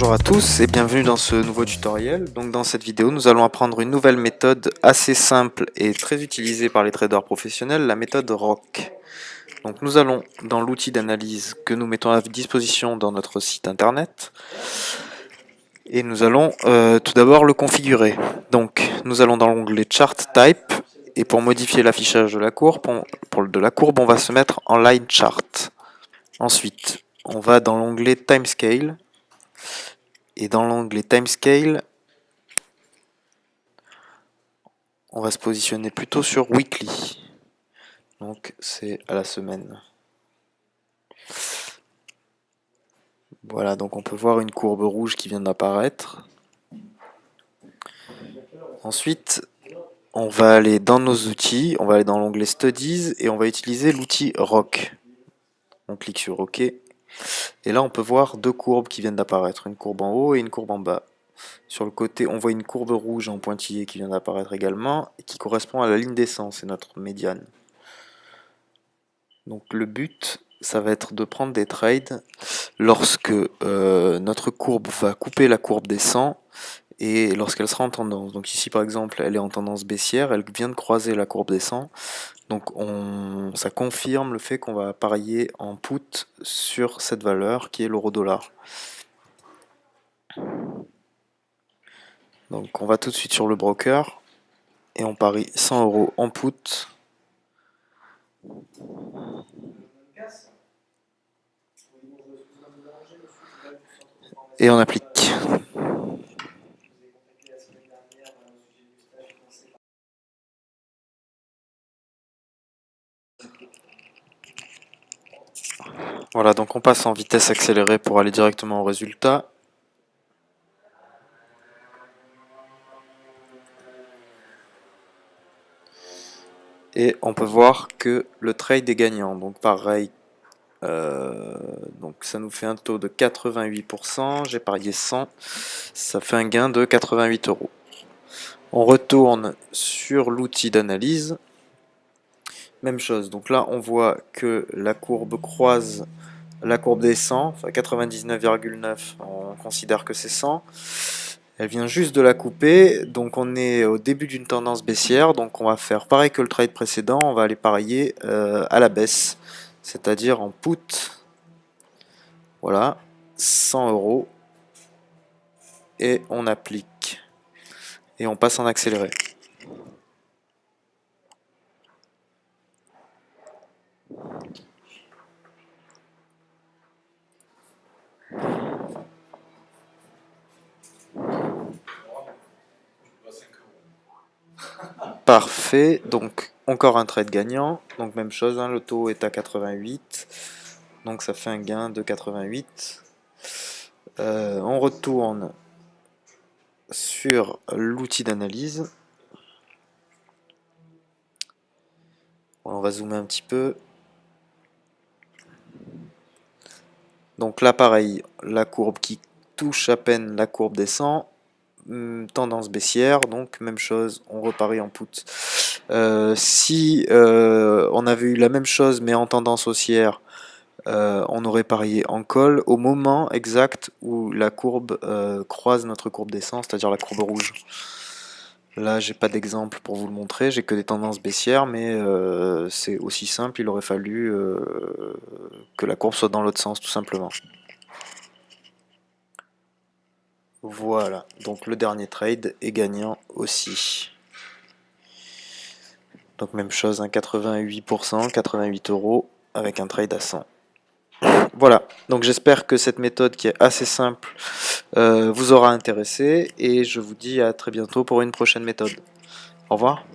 Bonjour à tous et bienvenue dans ce nouveau tutoriel. Donc dans cette vidéo, nous allons apprendre une nouvelle méthode assez simple et très utilisée par les traders professionnels, la méthode ROC. Donc nous allons dans l'outil d'analyse que nous mettons à disposition dans notre site internet et nous allons tout d'abord le configurer. Donc nous allons dans l'onglet Chart Type et pour modifier l'affichage de la courbe, on va se mettre en Line Chart. Ensuite, on va dans l'onglet Timescale. Et dans l'onglet Timescale, on va se positionner plutôt sur Weekly. Donc c'est à la semaine. Voilà, donc on peut voir une courbe rouge qui vient d'apparaître. Ensuite, on va aller dans nos outils, on va aller dans l'onglet Studies et on va utiliser l'outil ROC. On clique sur OK. Et là, on peut voir deux courbes qui viennent d'apparaître, une courbe en haut et une courbe en bas. Sur le côté, on voit une courbe rouge en pointillé qui vient d'apparaître également et qui correspond à la ligne descente, c'est notre médiane. Donc le but, ça va être de prendre des trades lorsque notre courbe va couper la courbe descend et lorsqu'elle sera en tendance. Donc ici par exemple, elle est en tendance baissière, elle vient de croiser la courbe descend. Donc ça confirme le fait qu'on va parier en put sur cette valeur qui est l'euro-dollar. Donc on va tout de suite sur le broker et on parie 100 € en put. Et on applique. Voilà, donc on passe en vitesse accélérée pour aller directement au résultat. Et on peut voir que le trade est gagnant. Donc pareil, donc ça nous fait un taux de 88%. J'ai parié 100, ça fait un gain de 88 €. On retourne sur l'outil d'analyse. Même chose, donc là on voit que la courbe croise la courbe des 100, enfin 99,9, on considère que c'est 100. Elle vient juste de la couper, donc on est au début d'une tendance baissière, donc on va faire pareil que le trade précédent, on va aller parier à la baisse, c'est-à-dire en put. Voilà, 100 € et on applique et on passe en accéléré. Parfait, donc encore un trade gagnant, donc même chose, hein, le taux est à 88, donc ça fait un gain de 88. On retourne sur l'outil d'analyse. On va zoomer un petit peu. Donc là pareil, la courbe qui touche à peine la courbe descend. Tendance baissière, donc même chose, on reparie en put. Si on avait eu la même chose mais en tendance haussière, on aurait parié en call au moment exact où la courbe croise notre courbe descente, c'est-à-dire la courbe rouge. Là, j'ai pas d'exemple pour vous le montrer, j'ai que des tendances baissières, mais c'est aussi simple, il aurait fallu que la courbe soit dans l'autre sens, tout simplement. Voilà, donc le dernier trade est gagnant aussi. Donc même chose, hein, 88%, 88 € avec un trade à 100. Voilà, donc j'espère que cette méthode qui est assez simple vous aura intéressé et je vous dis à très bientôt pour une prochaine méthode. Au revoir.